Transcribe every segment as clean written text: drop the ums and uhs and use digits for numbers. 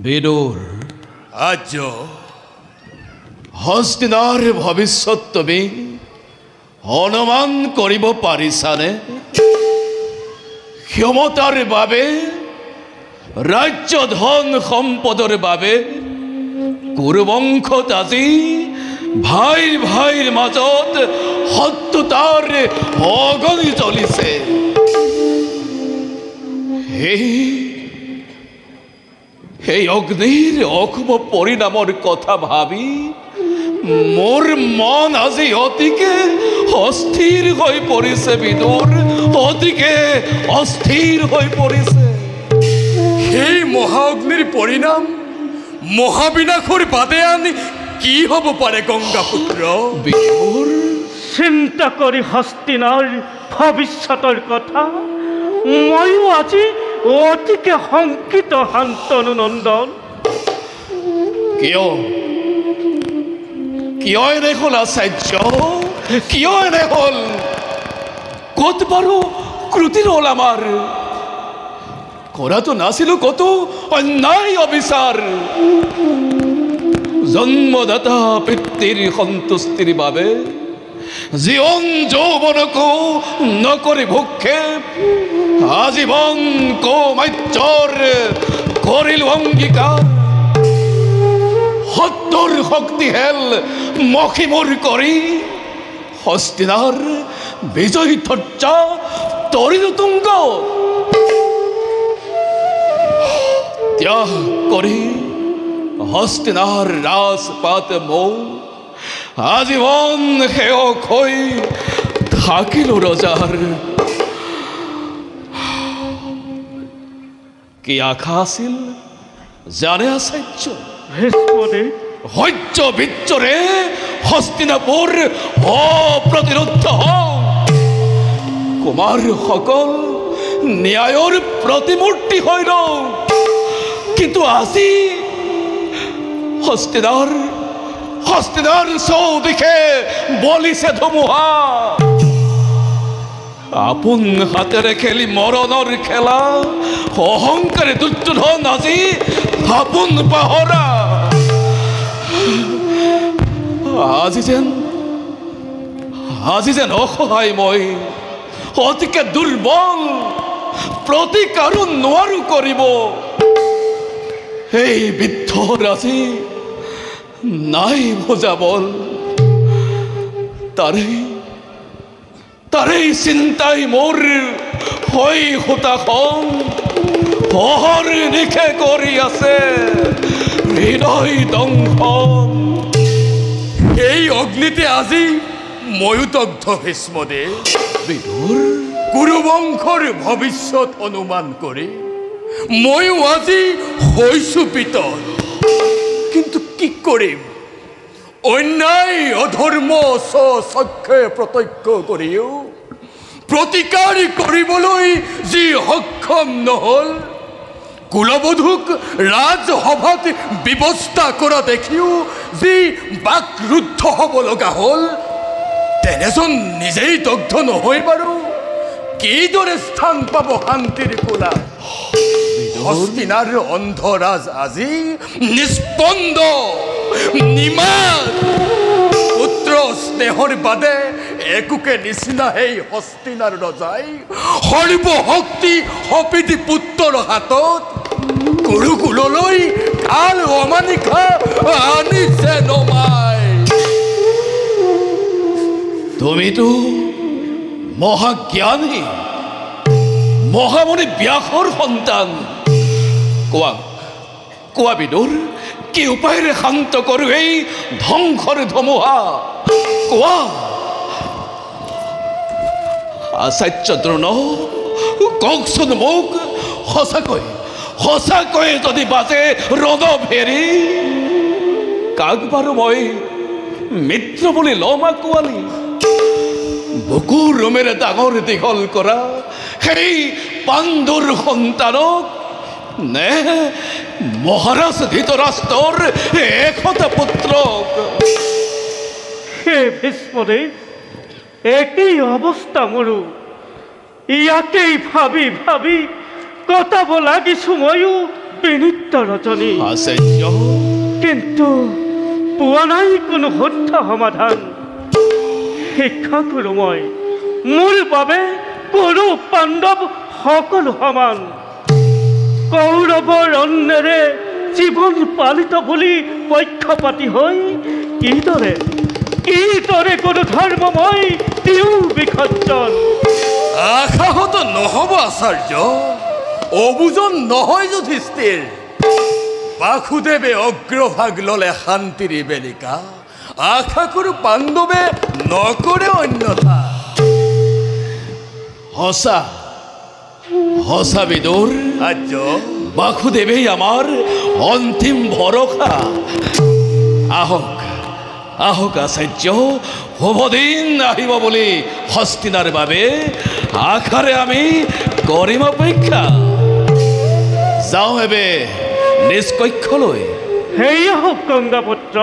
বিদুৰ আজ হস্তিনাৰ ভবিষ্যৎ তুমি অনুমান কৰিব পাৰিছানে? ক্ষমতাৰ বাবে ৰাজ্য ধন সম্পদৰ বাবে কুৰুবংশত আজি ভাইৰ ভাইৰ মাজত শত্ৰুতাৰ অগ্নি জ্বলিছে। সেই অগ্নিৰ অশুভ পৰিণামৰ কথা ভাবি মোৰ মন আজি অতিকে অস্থিৰ হৈ পৰিছে বিদুৰ, অতিকে অস্থিৰ হৈ পৰিছে। সেই মহাঅগ্নিৰ পৰিণাম মহাবিনাশৰ বাদে আনি কি হ'ব পাৰে গংগাপুত্ৰ? বিদুৰ চিন্তা কৰি হস্তিনাৰ ভৱিষ্যতৰ কথা ময়ো আজি অতিকে শংকিত শান্তনু নন্দন। কিয় কিয় এনে হ'ল আচাৰ্য? কিয় এনে হ'ল? ক'ত বাৰু ক্ৰুটি হ'ল আমাৰ? কৰাটো নাছিলো কতো অন্যায় অবিচাৰ। জন্মদাতা পিতৃৰ সন্তুষ্টিৰ বাবে জীৱন যৌৱনকো নকৰি ভূক্ষেপ আজীৱন কৌমাত্যৰ কৰিলো অংগীকাৰ। সত্যৰ শক্তিহেল মখিমূৰ কৰি হস্তিনাৰ বিজয়ী ধ্বজা তৰিলো তুংগ। ত্যাগ কৰি হস্তিনাৰ ৰাজপাট মৌ আজীৱন সেৱক হৈ থাকিলো ৰজাৰ। কি আশা আছিল জানে আচাৰ্য? সহ্য বিচ্ছৰে হস্তিনাপুৰ অপ্ৰতিৰোধ হওক, কুমাৰসকল ন্যায়ৰ প্ৰতিমূৰ্তি হৈ ৰওক। কিন্তু আজি হস্তিনাৰ চৌদিশে বলিছে ধুমুহা। আপোন হাতেৰে খেলি মৰণৰ খেলা অহংকাৰে দুৰ্যোধন আজি আপোন পাহৰা। আজি যেন অসহায় মই, অতিকে দুৰ্বল, প্ৰতিকাৰো নোৱাৰো কৰিব। এই বৃদ্ধৰ আজি নাই বুজাবল। তাৰেই চিন্তাই মোৰ হৈ হোতাখন অহৰ নিশে কৰি আছে হৃদয় দংশন। এই অগ্নিতে আজি ময়ো দগ্ধ ভীষ্মদেৱ। বিদুৰ কুৰুবংশৰ ভৱিষ্যত অনুমান কৰি ময়ো আজি হৈছো পিতল। কিন্তু কি কৰিম? অন্যায় অধৰ্ম স্বচক্ষে প্ৰত্যক্ষ কৰিও প্ৰতিকাৰ কৰিবলৈ যি সক্ষম নহ'ল, কুলবধূক ৰাজসভাত ব্যৱস্থা কৰা দেখিও যি বাকৰুদ্ধ হ'ব লগা হ'ল, তেনেজন নিজেই দগ্ধ নহয় বাৰু কিদৰে স্থান পাব শান্তিৰ কোলাত? হস্তিনাৰ অন্ধৰাজ আজি নিস্পন্দ নিমাত। পুত্ৰ স্নেহৰ বাদে একোকে নিচিনা সেই হস্তিনাৰ ৰজাই সৰ্বশক্তি সপিতি পুত্ৰৰ হাতত কুৰুকুললৈ কাল অমানিশা আনিছে নমাই। তুমিতো মহাজ্ঞানী মহামুনি ব্যাসৰ সন্তান। কোৱা বিদুৰ, কি উপায়েৰে শান্ত কৰো এই ধ্বংসৰ ধুমুহা? কোৱা। আচাৰ্য দ্ৰোণ কওকচোন মোক, সঁচাকৈ যদি বাজে ৰণভেৰী, কাক বাৰু মই মিত্ৰ বুলি ল'ম আকোৱালি? বুকু ৰোমেৰে ডাঙৰ দীঘল কৰা সেই পাণ্ডুৰ সন্তানক নে মহাৰাজ ধৃতৰাষ্ট্ৰৰ একতা পুত্ৰক? হে ভীষ্মদেৱ, একেই অৱস্থা মোৰো। ইয়াকেই ভাবি ভাবি কটাব লাগিছো ময়ো বিনিত ৰজনী আচাৰ্য কিন্তু পোৱা নাই কোনো শুদ্ধ সমাধান। শিক্ষা কৰোঁ মই, মোৰ বাবে কৌৰৱ পাণ্ডৱ সকলো সমান। কৌৰৱৰ অন্নেৰে জীৱন পালিত বুলি পক্ষপাতি হৈ কিদৰে কোনো ধৰ্ম মই দিওঁ বিসৰ্জন। আশাহত নহ'ব আচাৰ্য, অবুজন নহয় যুধিষ্ঠিৰ। বাসুদেৱে অগ্ৰভাগ ল'লে শান্তিৰ বেলিকা, আশা কৰোঁ পাণ্ডৱে নকৰে অন্যথা। সঁচা বিদুৰ, আৰ্য বাসুদেৱেই আমাৰ অন্তিম ভৰসা। আহক আচাৰ্য, শুভ দিন আহিব বুলি হস্তিনাৰ বাবে আশাৰে আমি কৰিম অপেক্ষা। যাওঁ এবে নিজ কক্ষলৈ। সেয়া হওক গংগাপুত্ৰ।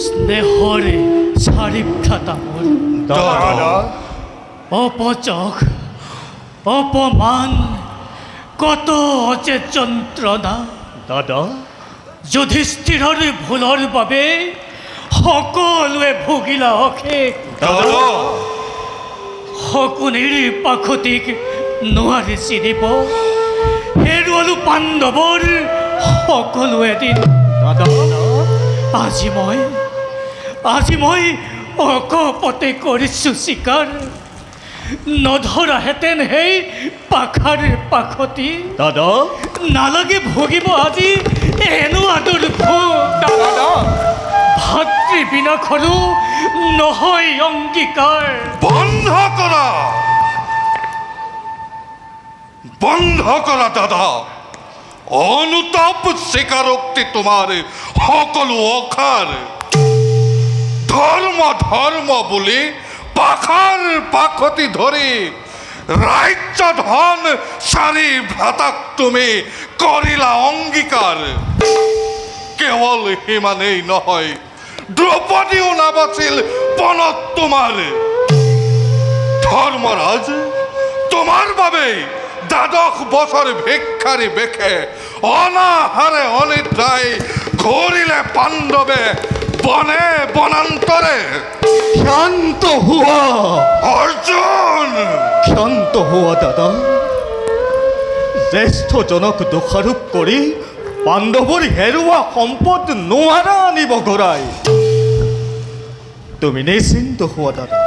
স্নেহৰে চাৰিক্ষাতা মোৰ অপচক অপমান কত যে যন্ত্ৰণা। দাদা যুধিষ্ঠিৰৰ ভুলৰ বাবে সকলোৱে ভুগিলা অশেষ। শকুনিৰ পাখতিক নোৱাৰি চিনিব, হেৰুৱালো পাণ্ডৱৰ সকলো এদিন। আজি মই অকপতে কৰিছোঁ স্বীকাৰ, নধৰাহেঁতেন সেই পাখাৰ পাখতি। দাদা নালাগে ভুগিব আজি এনেকুৱা দুৰ্ভোগ। ভাতৃ বিনাশৰো নহয় অংগীকাৰ। বন্ধ কৰা দাদা, অনুতাপ স্বীকাৰোক্তি তোমাৰ সকলো অখাৰ। ধর্ম ধর্ম বলি পাখার পাখতি ধরি রাজ্য ধন সারি ভ্রাতাক তুমি করিলা অঙ্গীকার। কেবল হিমানেই নহয় দ্রৌপদীও না বাঁচিল পনত তোমার। ধর্মরাজ তোমার বাবে 12 বছর ভিক্ষারি বেখে অনাহারে অনিদ্রায় ঘুরিলে পাণ্ডবে বনে বনান্তরে। শান্ত হুয়া অর্জুন, শান্ত হুয়া দাদা। জ্যেষ্ঠ জনক দোষাৰোপ কৰি পাণ্ডৱৰ হেৰুৱা সম্পদ নোৱাৰা আনিব ঘূৰাই। তুমি নিশ্চিন্ত হোৱা দাদা।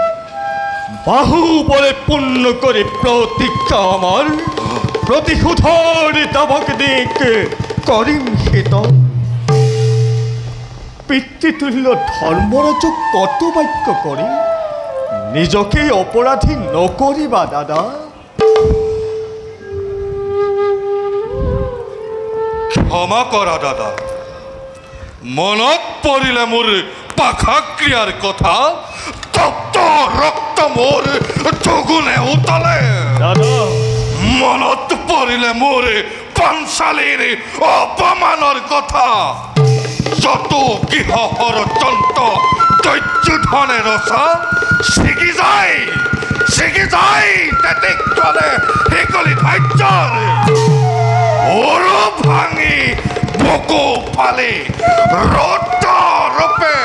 বাহুবলে পূৰ্ণ কৰি প্ৰতিজ্ঞা আমাৰ প্ৰতিশোধৰ দাবক দিক কৰিম হিত। পিতৃতুল্য ধৰ্মৰাজক কত বাক্য কৰি নিজকে অপৰাধী নকৰিবা দাদা। ক্ষমা কৰা দাদা। মনত পৰিলে মোৰ পাখাক্ৰিয়াৰ কথা তপ্ত ৰক্ত মোৰ দুগুণে উতলে। দাদা মনত পৰিলে মোৰ পাঞ্চালীৰ অপমানৰ কথা যত গৃহ ষড়যন্ত্ৰ দৈত্যধনে ৰচা ছিগি যায় তেতিক্ষণে শিকলি ধাৰ্যৰ ওৰো ভাঙি বুকু ফালি ৰৌদ্ৰ ৰূপে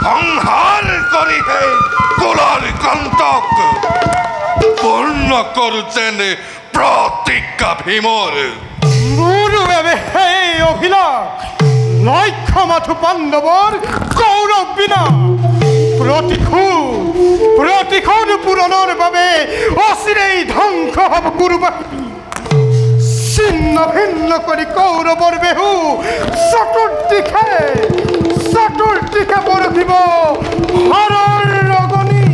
সংহাৰ কৰি সেই কুলৰ কণ্টক পূৰ্ণ কৰো যেন প্ৰতিজ্ঞা ভীমৰ। মোৰ বাবে সেই অভিলাষ লক্ষ্য মাথো পাণ্ডৱৰ গৌৰৱ বিনা। প্ৰতিশোধ পূৰণৰ বাবে অচিৰেই ধ্বংস হ'ব কুৰুবাসী। ছিন্ন ভিন্ন কৰি কৌৰৱৰ বেহু চতুৰ্দিশে বৰষিব হৰৰ ৰগনি।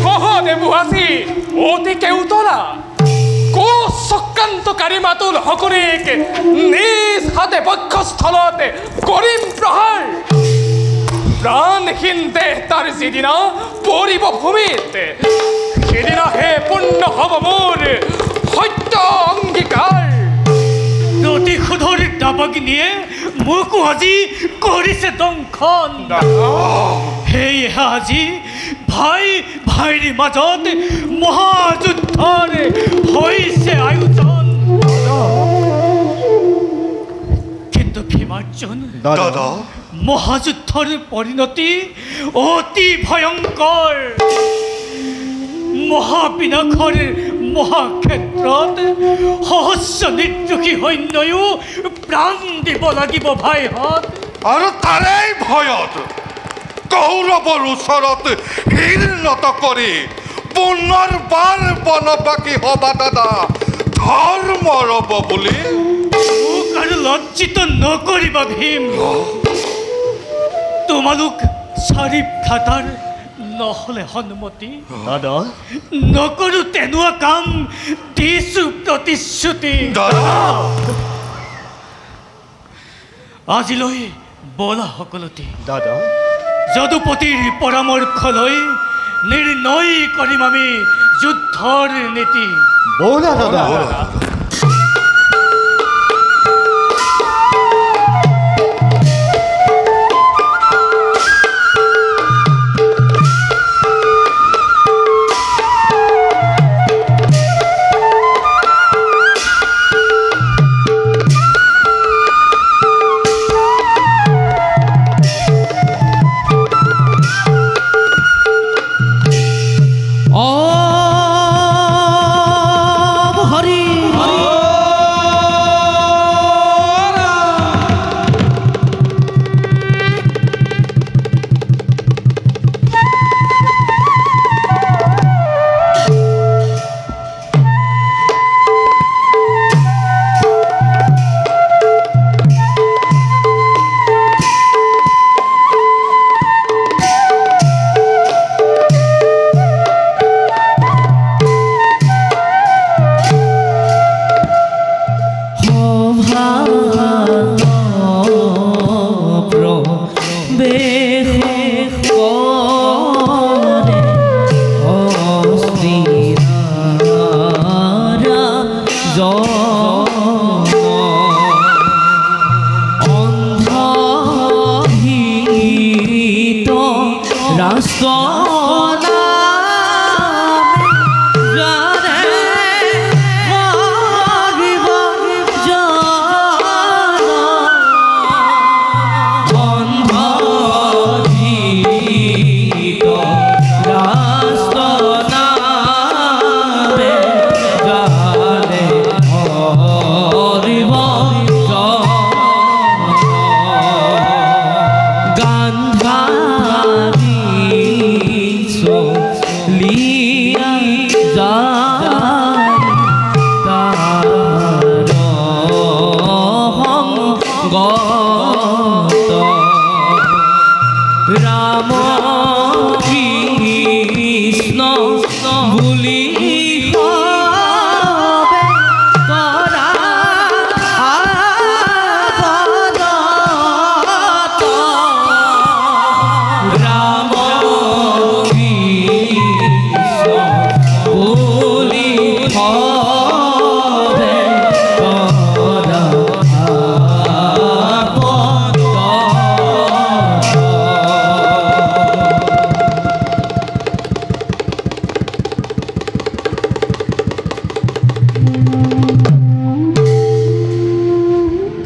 সহদেৱহাসী অতিকে উতলা কোষ চক্ৰান্তকাৰী মাতুল সকৰিক নিজ হাতে বক্ষস্থলত কৰিম প্ৰহাৰ। প্ৰাণহীন দেহ তাৰ যিদিনা পৰিব ভূমিত সেইদিনাহে পূৰ্ণ হ'ব মোৰ সত্য অংগীকাৰ। প্ৰতিশোধৰ দাবগ্নিয়ে মোকো আজি কৰিছে দংশন। সেয়েহে আজি ভাইৰ মাজত মহাযুদ্ধৰ হৈছে আয়োজন। কিন্তু ভীমাৰ্জুন দাদা মহাযুদ্ধৰ পৰিণতি অতি ভয়ংকৰ। মহাবিনাশৰ মহাক্ষেত্ৰত সহস্ৰ নিৰ্দোষী সৈন্যয়ো প্ৰাণ দিব লাগিব ভাইহঁত। আৰু তাৰেই ভয়ত কৌৰৱৰ ওচৰত শিৰ নত কৰি পুনৰবাৰ বনবাসী হবা দাদা ধৰ্ম ৰব বুলি। মোক আৰু লজ্জিত নকৰিবা ভীম। তোমালোক চাৰি ভ্ৰাতাৰ নহ'লে সন্মতি দাদা নকৰো তেনোৱা কাম দিছো প্ৰতিশ্ৰুতি। আজিলৈ বলা সকলোতে দাদা যদুপতিৰ পৰামৰ্শ লৈ নিৰ্ণয় কৰিম আমি যুদ্ধৰ নীতি। ব'লা দাদা। হৰি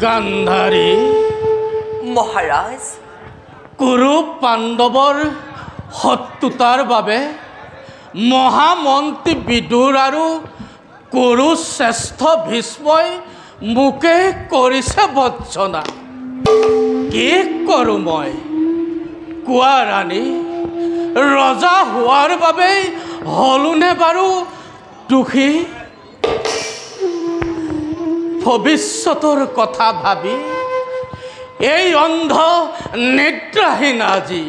গান্ধাৰী মহাৰাজ কুৰু পাণ্ডৱৰ শত্ৰুতাৰ বাবে মহামন্ত্ৰী বিদুৰ আৰু কুৰু শ্ৰেষ্ঠ ভীষ্মই মোকে কৰিছে বঞ্চনা। কি কৰোঁ মই কোৱা ৰাণী? ৰজা হোৱাৰ বাবেই হলোনে বাৰু দুখী? ভৱিষ্যতৰ কথা ভাবি এই অন্ধ নিদ্ৰাহীন আজি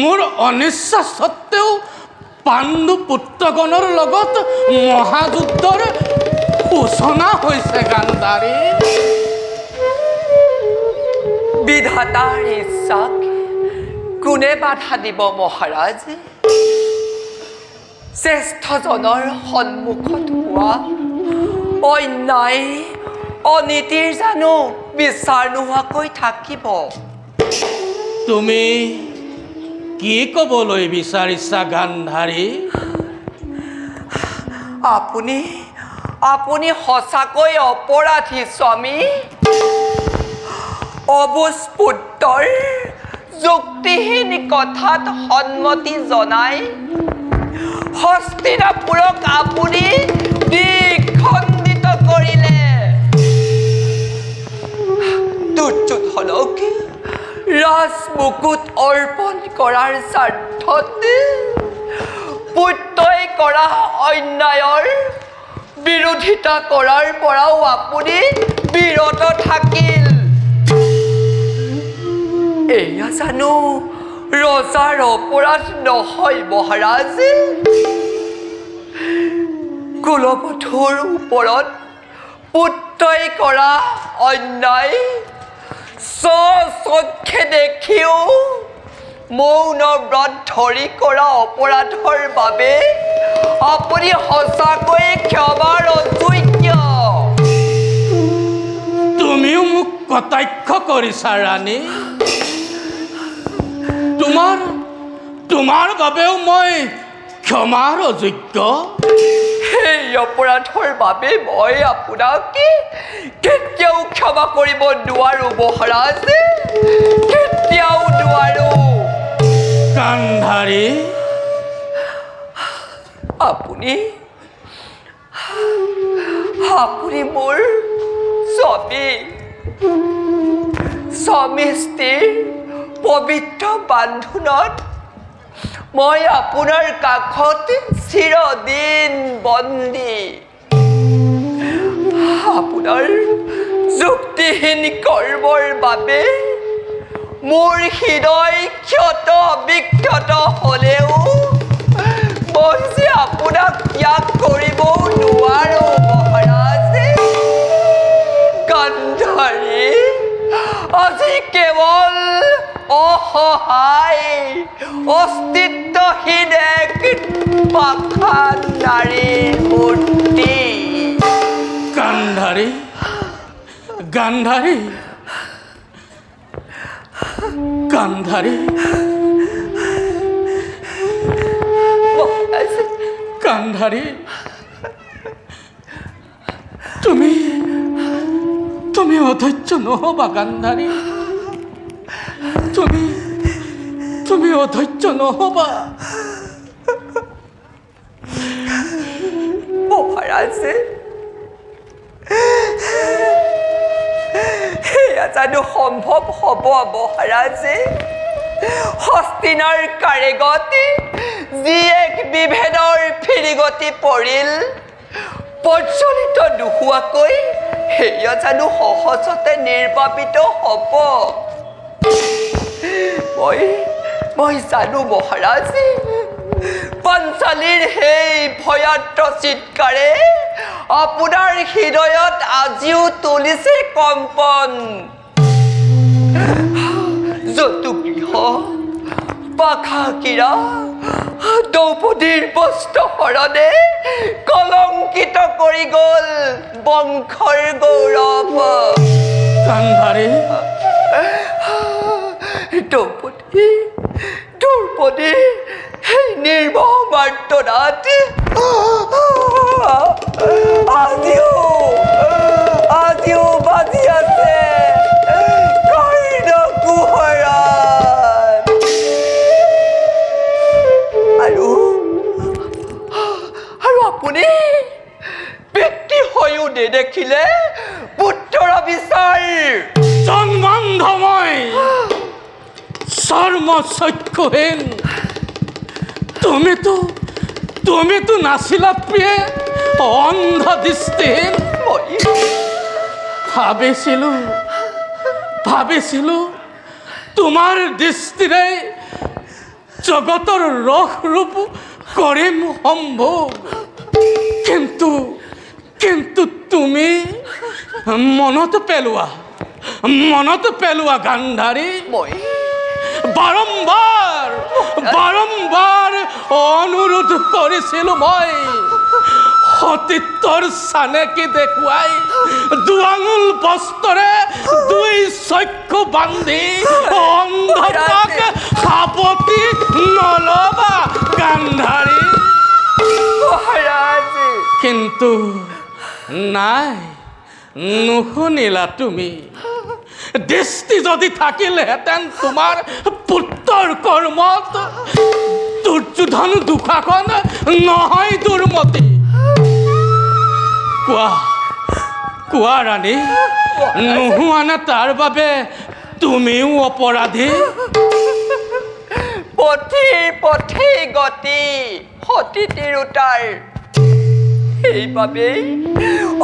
মোৰ অনিচ্ছা সত্ত্বেও পাণ্ডু পুত্ৰগণৰ লগত মহাযুদ্ধৰ সূচনা হৈছে। গান্ধাৰী বিধাতাৰ ইচ্ছাক কোনে বাধা দিব মহাৰাজ? শ্ৰেষ্ঠজনৰ সন্মুখত হোৱা অন্যায় অনীতিৰ জানো বিচাৰ নোহোৱাকৈ থাকিব? তুমি কি ক'বলৈ বিচাৰিছা গান্ধাৰী? আপুনি সঁচাকৈ অপৰাধী স্বামী। অবুজ পুত্ৰৰ যুক্তিহীন কথাত সন্মতি জনাই হস্তিনাপুৰক আপুনি দ্বিখণ্ডিত কৰিলে। দুৰ্যোধনক ৰাজমুকুট অৰ্পণ কৰাৰ স্বাৰ্থত পুত্ৰই কৰা অন্যায়ৰ বিৰোধিতা কৰাৰ পৰাও আপুনি বিৰত থাকিল। এয়া জানো ৰজাৰ অপৰাধ নহয় মহাৰাজ? কুলবধূৰ ওপৰত পুত্ৰই কৰা অন্যায় স্বচক্ষে দেখিও মৌন ব্ৰত ধৰি কৰা অপৰাধৰ বাবে আপুনি সঁচাকৈ ক্ষমাৰ অযোগ্য। তুমিও মোক কটাক্ষ কৰিছা ৰাণী। তোমাৰ বাবেও মই ক্ষমাৰ অযোগ্য। সেই অপৰাধৰ বাবে মই আপোনাক কেতিয়াও ক্ষমা কৰিব নোৱাৰো মহাৰাজ, কেতিয়াও নোৱাৰো। গান্ধাৰী আপুনি মোৰ স্বামী স্ত্ৰীৰ পবিত্ৰ বান্ধোনত মই আপোনাৰ কাষত চিৰদিন বন্দী। আপোনাৰ যুক্তিহীন কৰ্মৰ বাবে মোৰ হৃদয় ক্ষত বিক্ষত হ'লেও মই যে আপোনাক ত্যাগ কৰিব নোৱাৰো মহাৰাজ। গান্ধাৰী আজি কেৱল অসহায় অস্তিত্বহীন এক পাষাণ নাৰীৰ মূৰ্তি। গান্ধাৰী গান্ধাৰী গান্ধাৰী গান্ধাৰী তুমি তুমি অধৈৰ্য নহবা গান্ধাৰী তুমি অধৈৰ্য নহবা মহাৰাজে এয়া জানো সম্ভৱ হ'ব মহাৰাজে হস্তিনাৰ কাৰেগত যি এক বিভেদৰ ফিৰিগতি পৰিল প্ৰচলিত নোহোৱাকৈ সেয়া জানো সহজতে নিৰ্বাপিত হ'ব মই জানো মহাৰাজে পাঞ্চালীৰ সেই ভয়াৰ্ত চিৎকাৰে আপোনাৰ হৃদয়ত আজিও তুলিছে কম্পন যতুগৃহ পাখাকিৰা দ্ৰৌপদীৰ বস্ত্ৰ হৰণে কলংকিত কৰি গ'ল বংশৰ গৌৰৱ গান্ধাৰী দ্ৰৌপদী সেই নিৰ্মম মাৰ্তনাত আজিও বাজি আছে কৰ্ণ কুহৰাত আৰু আপুনি ব্যক্তি হৈও নেদেখিলে পুত্ৰৰ বিচাৰ জন্মান্ধময় চৰ্ম চক্ষুহীন তুমিতো নাছিলা প্ৰিয়ে অন্ধ দৃষ্টিহীন ভাবিছিলো তোমাৰ দৃষ্টিৰে জগতৰ ৰস ৰূপ কৰিম সম্ভৱ কিন্তু তুমি মনত পেলোৱা গান্ধাৰী বাৰম্বাৰ অনুৰোধ কৰিছিলো মই সতীত্বৰ চানেকি দেখুৱাই দুআঙুল বস্ত্ৰৰে দুই চক্ষু বান্ধি অন্ধতাক সাৱটি নলবা গান্ধাৰী কিন্তু নাই নুশুনিলা তুমি দৃষ্টি যদি থাকিলহেঁতেন তোমাৰ পুত্ৰৰ কৰ্মত দুৰ্যোধন দুখাখন নহয় দুৰ্মতি কোৱা ৰাণী নোহোৱা নে তাৰ বাবে তুমিও অপৰাধী পথি গতি সতী তিৰোতাৰ সেইবাবেই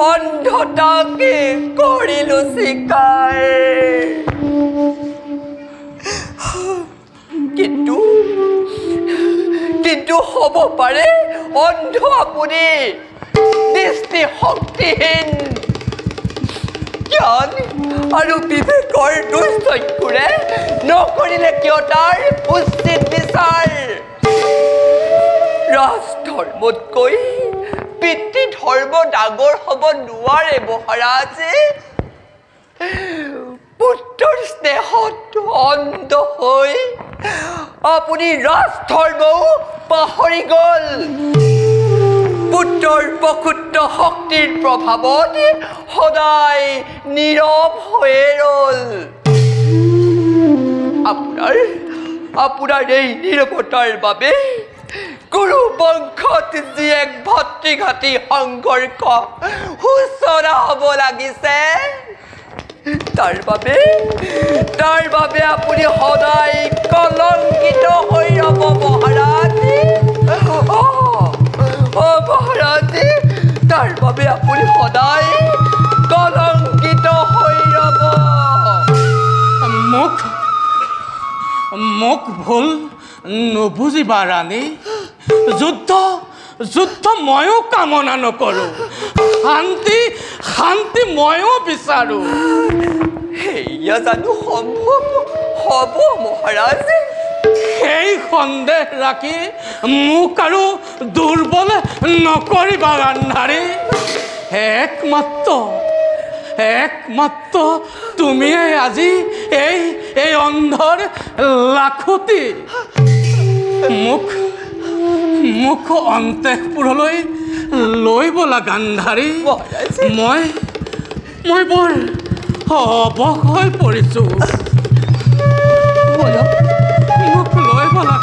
অন্ধতাকে কৰিলো চিকাৰ কিন্তু হ'ব পাৰে অন্ধ আপুনি দৃষ্টি শক্তিহীন জ্ঞান আৰু বিবেকৰ দুই চক্ষুৰে নকৰিলে কিয় তাৰ উচিত বিচাৰ ৰাজধৰ্মতকৈ পিতৃ ধৰ্ম ডাঙৰ হ'ব নোৱাৰে মহাৰাজে পুত্ৰৰ স্নেহত অন্ধ হৈ আপুনি ৰাজধৰ্মও পাহৰি গ'ল পুত্ৰৰ প্ৰকৃত শক্তিৰ প্ৰভাৱত সদায় নীৰৱ হৈয়ে ৰ'ল আপোনাৰ এই নীৰৱতাৰ বাবে কুৰু বংশত যি এক ভাতৃঘাতী সংঘৰ্ষ সূচনা হ'ব লাগিছে তাৰ বাবে আপুনি সদায় কলংকিত হৈ ৰ'ব মহাৰাজ মহাৰাজ তাৰ বাবে আপুনি সদায় কলংকিত হৈ ৰ'ব মোক ভুল নুবুজিবা ৰাণী যুদ্ধ ময়ো কামনা নকৰোঁ শান্তি ময়ো বিচাৰোঁ সেয়া জানো সম্ভৱ হ'ব মহাৰাজ সেই সন্দেহ ৰাখি মোক আৰু দুৰ্বল নকৰিবা গান্ধাৰী একমাত্ৰ তুমিয়ে আজি এই অন্ধৰ লাখুটি মোক অন্তঃপুৰলৈ লৈ বলা গান্ধাৰী মই বৰ অৱশ হৈ পৰিছোঁ মোক লৈ বলা